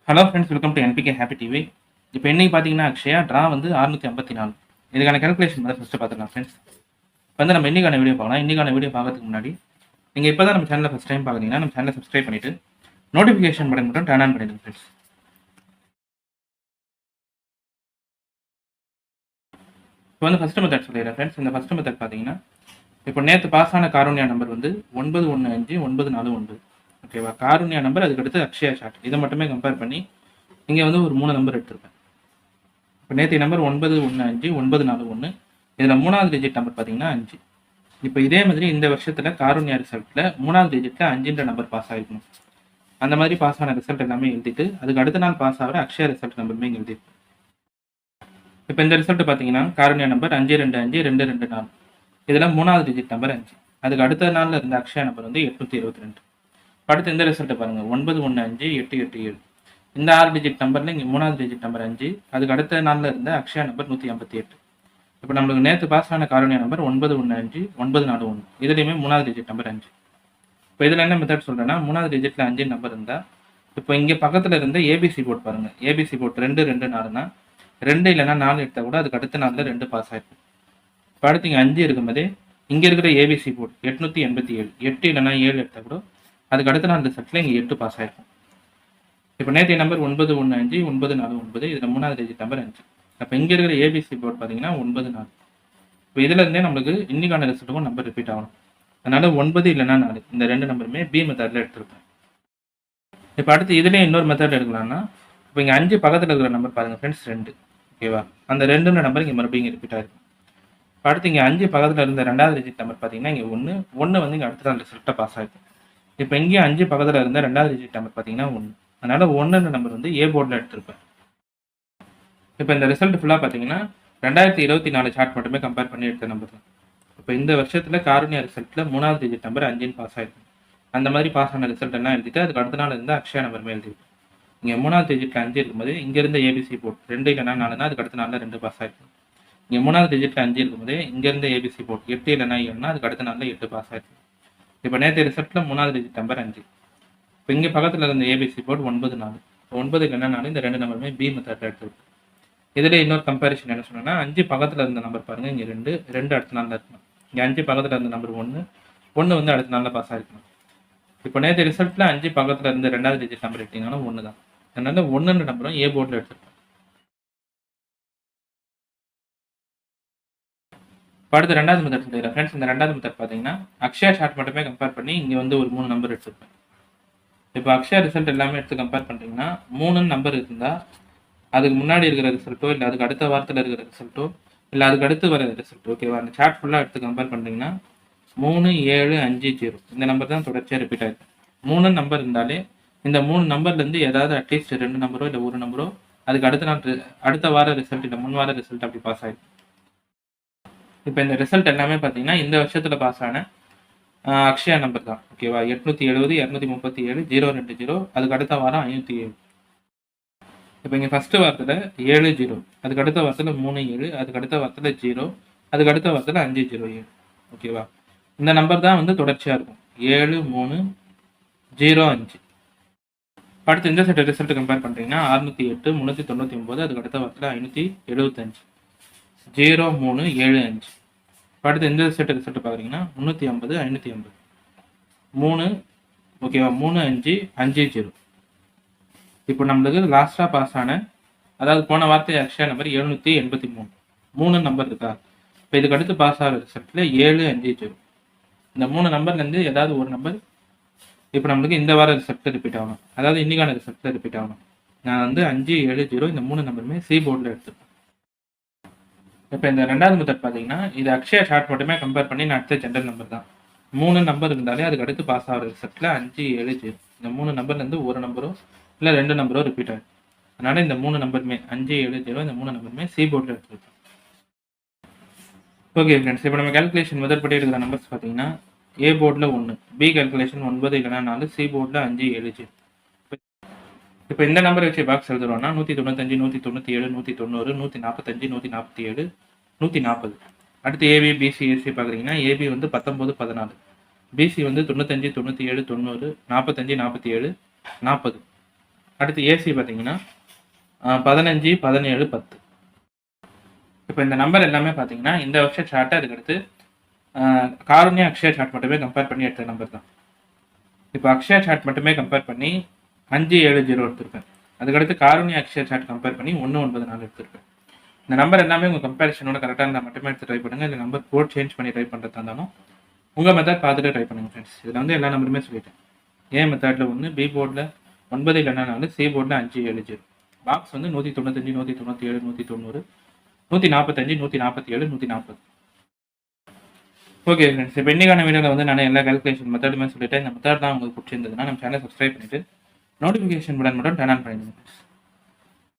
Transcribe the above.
Hello friends, welcome to NPK happy TV. இப்போ இன்னைக்கு பார்த்தீங்கன்னா அக்ஷயா ட்ரா வந்து 654. இதுக்கான கால்குலேஷன் வந்து ஃபஸ்ட்டு பார்த்துக்கலாம் ஃப்ரெண்ட்ஸ். இப்போ வந்து நம்ம இன்னைக்கான வீடியோ பார்க்கலாம். இன்னைக்கான வீடியோ பார்க்கறதுக்கு முன்னாடி நீங்கள் இப்போ தான் நம்ம சேனலை ஃபஸ்ட் டைம் பார்க்குறீங்கன்னா நம்ம சேனலை சப்ஸ்கிரைப் பண்ணிவிட்டு நோட்டிஃபிகேஷன் பட்டன் மட்டும் டர்ன் ஆன் பண்ணிடுங்க ஃப்ரெண்ட்ஸ். இப்போ வந்து ஃபஸ்ட்டு மெத்தட் சொல்லிடுறேன் ஃப்ரெண்ட்ஸ். இந்த ஃபஸ்ட்டு மெத்தட் பார்த்தீங்கன்னா இப்போ நேற்று பாஸ் ஆன காருண்யா நம்பர் வந்து 915949. ஓகேவா? காருண்யா நம்பர், அதுக்கடுத்து அக்ஷயா ஷாட், இதை மட்டுமே கம்பேர் பண்ணி இங்கே வந்து ஒரு 3 நம்பர் எடுத்திருப்பேன். இப்போ நேற்று நம்பர் 915941. இதில் 3வது டிஜிட் நம்பர் பார்த்தீங்கன்னா 5. இப்போ இதே மாதிரி இந்த வருஷத்தில் காருண்யா ரிசல்ட்டில் 3வது டிஜிட்டில் 5ன்ற நம்பர் பாஸ் ஆகிருக்கணும். அந்த மாதிரி பாஸ் ஆன ரிசல்ட் எல்லாமே எழுதிட்டு அதுக்கு அடுத்த நாள் பாஸ் ஆகிற அக்ஷயா ரிசல்ட் நம்பருமே இங்கே எழுதிருக்கு. இப்போ இந்த ரிசல்ட் பார்த்தீங்கன்னா காருண்யா நம்பர் 525224. இதில் 3வது டிஜிட் நம்பர் 5. அதுக்கு அடுத்த நாளில் இருந்த அக்ஷயா நம்பர் வந்து 822. அடுத்து இந்த ரிசல்ட்டை பாருங்கள், 915887. இந்த 6 டிஜிட் நம்பரில் இங்கே 3வது டிஜிட் நம்பர் 5. அதுக்கு அடுத்த நாளில் இருந்த அக்ஷயா நம்பர் 158. இப்போ நம்மளுக்கு நேற்று பாஸ் ஆன காருண்யா நம்பர் 915941. இதுலேயுமே 3வது டிஜிட் நம்பர் 5. இப்போ இதில் என்ன மெத்தட் சொல்கிறேன்னா, 3வது டிஜிட்டில் 5 நம்பர் இருந்தால் இப்போ இங்கே பக்கத்தில் இருந்த ஏபிசி போர்ட் பாருங்கள். ஏபிசி போர்ட் 224னா 2 இல்லைனா 4 எடுத்தால் கூட அதுக்கு அடுத்த நாளில் 2 பாஸ் ஆகிருக்கும். இப்போ அடுத்து இங்கே 5 இருக்கும்போதே இங்கே இருக்கிற ஏபிசி போர்ட் 887, 8 இல்லைனா 7 எடுத்தால் கூட அதுக்கு அடுத்த நாள் ரிசல்ட்டில் இங்கே 8 பாஸ் ஆகிருக்கும். இப்போ நேற்றைய நம்பர் 915949. இதில் 3வது டிஜிட் நம்பர் 5. அப்போ இங்கே இருக்கிற ஏபிசி போர்ட் பார்த்தீங்கன்னா 94. இப்போ இதில் இருந்தே நம்மளுக்கு இன்னைக்கான ரிசல்ட்டுக்கும் நம்பர் ரிப்பீட் ஆகணும். அதனால 9 இல்லைனா 4 இந்த 2 நம்பருமே பி மெத்தடில் எடுத்துருப்பேன். இப்போ அடுத்து இதுலேயே இன்னொரு மெத்தட் எடுக்கலாம்னா, இப்போ இங்கே 5 பக்கத்தில் இருக்கிற நம்பர் பாருங்கள் ஃப்ரெண்ட்ஸ், 2. ஓகேவா? அந்த 2 நம்பர் இங்கே மறுபடியும் இங்கே ரிப்பீட் ஆகிருக்கும். இப்போ அடுத்து இங்கே 5 பக்கத்தில் இருந்த 2வது டிஜிட் நம்பர் பார்த்தீங்கன்னா இங்கே 1 வந்து இங்கே அடுத்த நாள் ரிசல்ட்டை பாஸ் ஆகிருக்கும். இப்போ இங்கேயும் 5 பக்கத்தில் இருந்த 2வது டிஜிட் நம்பர் பார்த்தீங்கன்னா 1. அதனால் 1ன்ற நம்பர் வந்து ஏ போர்டில் எடுத்திருப்பேன். இப்போ இந்த ரிசல்ட் ஃபுல்லாக பார்த்தீங்கன்னா 2024 சார்ட் மட்டுமே கம்பேர் பண்ணி எடுத்த நம்பர் தான். இப்போ இந்த வருஷத்தில் காருண்யா ரிசல்ட்டில் 3வது டிஜிட் நம்பர் 5ன்னு பாஸ் ஆகிருக்கும். அந்த மாதிரி பாஸ் ஆன ரிசல்ட் எல்லாம் எழுதிட்டு அதுக்கு அடுத்த நாள் இருந்த அக்ஷயா நம்பருமே எழுதிருக்கும். இங்கே 3வது டிஜிட்டில் 5 இருக்கும்போது இங்கே இருந்த ஏபிசி போர்ட் 2 இல்லைனா 4னா அதுக்கு அடுத்த நாளில் 2 பாஸ் ஆகிருக்கும். இங்கே 3வது டிஜிட்டில் 5 இருக்கும்போது இங்கே இருந்த ஏபிசி போர்ட் 8 இல்லைனா 7னா அதுக்கு அடுத்த நாளில் 8 பாஸ் ஆகிருக்கும். இப்போ நேற்று ரிசல்ட்டில் 3வது டிஜிட் நம்பர் 5. இப்போ இங்கே பக்கத்தில் இருந்த ஏபிசி போர்ட் 94. 9 இல்லைனா 4 இந்த 2 நம்பருமே பி மெத்தடில் எடுத்துருக்கு. இதில் இன்னொரு கம்பேரிஷன் என்ன சொன்னோன்னா, 5 பக்கத்தில் இருந்த நம்பர் பாருங்கள், இங்கே 2 அடுத்த நாளில் இருக்கணும். இங்கே 5 பக்கத்தில் இருந்த நம்பர் 1 வந்து அடுத்த நாளில் பாஸ் ஆகிருக்கணும். இப்போ நேற்று ரிசல்ட்டில் 5 பக்கத்தில் இருந்த 2வது டிஜிட் நம்பர் எடுத்தீங்கன்னா 1 தான். அதனால 1ன்ற நம்பரும் ஏ போர்டில் எடுத்துருக்கோம். இப்போ அடுத்து 2வது மெத்தட் சொல்லிடுறேன் ஃப்ரெண்ட்ஸ். இந்த 2வது மெத்தட் பார்த்தீங்கன்னா அக்ஷயா ஷார்ட் மட்டுமே கம்பேர் பண்ணி இங்கே வந்து ஒரு 3 நம்பர் எடுத்துருப்பேன். இப்போ அக்ஷயா ரிசல்ட் எல்லாமே எடுத்து கம்பேர் பண்ணுறீங்கன்னா 3 நம்பர் இருந்தால் அதுக்கு முன்னாடி இருக்கிற ரிசல்ட்டோ இல்லை அதுக்கு அடுத்த வாரத்தில் இருக்கிற ரிசல்ட்டோ இல்லை அதுக்கு அடுத்து வர ரிசல்ட், ஓகேவா? அந்த சார்ட் ஃபுல்லாக எடுத்து கம்பேர் பண்ணுறீங்கன்னா 3, 7, 5, 0 இந்த நம்பர் தான் தொடர்ச்சியாக ரிப்பீட் ஆகிருக்கு. 3 நம்பர் இருந்தாலே இந்த 3 நம்பர்லேருந்து ஏதாவது அட்லீஸ்ட் 2 நம்பரோ இல்லை 1 நம்பரோ அதுக்கு அடுத்த நாள் அடுத்த வார ரிசல்ட் இல்லை முன் வார ரிசல்ட் அப்படி பாஸ் ஆகிருக்கு. இப்போ இந்த ரிசல்ட் எல்லாமே பார்த்தீங்கன்னா இந்த வருஷத்தில் பாஸ் ஆன அக்ஷயா நம்பர் தான், ஓகேவா? 870, 237, 020. அதுக்கு அடுத்த வாரம் 507. இப்போ இங்கே ஃபஸ்ட்டு வாரத்தில் 70, அதுக்கு அடுத்த வாரத்தில் 37, அதுக்கு அடுத்த வாரத்தில் 0, அதுக்கு அடுத்த வாரத்தில் 507, ஓகேவா? இந்த நம்பர் தான் வந்து தொடர்ச்சியாக இருக்கும், 7, 3, 0, 5. அடுத்து இந்த செட் ரிசல்ட் கம்பேர் பண்ணுறீங்கன்னா 608, 399, அதுக்கு அடுத்த வாரத்தில் 575, 0, 3, 7, 5. அடுத்து இந்த செட் ரிசல்ட் பார்க்குறீங்கன்னா 350, 550, 3, ஓகேவா? 3, 5, 5, 0. இப்போ நம்மளுக்கு லாஸ்ட்டாக பாஸ் ஆன, அதாவது போன வாரத்தை அக்ஷயா நம்பர் 783. 3 நம்பர் இருக்கா? இப்போ இதுக்கு அடுத்து பாஸ் ஆகிற ரிசல்ட்டில் 7, 5, 0 இந்த 3 நம்பர்லேருந்து ஏதாவது ஒரு நம்பர் இப்போ நம்மளுக்கு இந்த வார ரிசல்ட்டில் ரிப்பீட் ஆகணும். அதாவது இன்னைக்கான ரிசல்ட்டில் ரிப்பீட் ஆகணும். நான் வந்து 5, 7, 0 இந்த 3 நம்பருமே சி போர்டில் எடுத்துப்பேன். இப்போ இந்த 2வது மெத்தட் பார்த்தீங்கன்னா இது அக்ஷயா ஷார்ட் மட்டுமே கம்பேர் பண்ணி நான் அடுத்த ஜென்ரல் நம்பர் தான். 3 நம்பர் இருந்தாலே அதுக்கு அடுத்து பாஸ் ஆகிற ரிசல்ட்டில் 5, 7, 0 இந்த 3 நம்பர்லேருந்து ஒரு நம்பரோ இல்லை 2 நம்பரோ ரிப்பீட் ஆகும். அதனால இந்த 3 நம்பருமே 5, 7, 0 இந்த 3 நம்பருமே சி போர்டில் எடுத்துருக்கோம். ஓகே ஃப்ரெண்ட்ஸ், இப்போ நம்ம கேல்குலேஷன் மெத்தட் படி எடுக்கிற நம்பர்ஸ் பார்த்தீங்கன்னா ஏ போர்டில் 1, பி கேல்குலேஷன் 9 இல்லைனா 4, சி போர்டில் 5, 7, 0. இப்போ இந்த நம்பரை வச்சு பாக்ஸ் எழுதுறோம்னா 195, 197, 190, 145, 147, 140. அடுத்து ஏபி, பிசி, ஏசி பார்க்குறீங்கன்னா ஏபி வந்து 19, 14, பிசி வந்து 95, 97, 90, 45, 47, 40. அடுத்து ஏசி பார்த்தீங்கன்னா 15, 17, 10. இப்போ இந்த நம்பர் எல்லாமே பார்த்தீங்கன்னா இந்த வருஷ சார்ட்டை அதுக்கடுத்து காருண்யா அக்ஷயா சார்ட் மட்டுமே கம்பேர் பண்ணி எடுத்த நம்பர் தான். இப்போ அக்ஷயா சார்ட் மட்டுமே கம்பேர் பண்ணி 5, 7, 0 எடுத்திருப்பேன். அதுக்கடுத்து காருண்யா அக்ஷயா சார்ட் கம்பேர் பண்ணி 1, 9, 4 எடுத்திருப்பேன். இந்த நம்பர் எல்லாமே உங்கள் கம்பேரிஷனோட கரெக்டாக இருந்தால் மட்டுமே எடுத்து ட்ரை பண்ணுங்கள். இல்லை நம்பர் கோட் சேஞ்ச் பண்ணி ட்ரை பண்ணுறதா இருந்தாலும் உங்கள் மெத்தட் பார்த்துட்டு ட்ரை பண்ணுங்கள் ஃப்ரெண்ட்ஸ். இதில் வந்து எல்லா நம்பருமே சொல்லிட்டேன். ஏ மெத்தடில் 1, பி போர்டில் 9 இல்லைன்னா 4, சி போர்டில் 5, 7, 0. பாக்ஸ் வந்து 195, 197, 190, 145, 147, 140. ஓகே ஃப்ரெண்ட்ஸ், இப்போ இன்னைக்கான வீடியோவில் வந்து நான் எல்லா கால்குலேஷன் மெத்தடுமே சொல்லிட்டேன். இந்த மெத்தட் தான் உங்களுக்கு பிடிச்சிருந்ததுன்னா நம்ம சேனலை சப்ஸ்கிரைப் பண்ணிவிட்டு நோட்டிஃபிகேஷன் பட்டன் மட்டும் டர்ன் ஆன் பண்ணிடுங்க.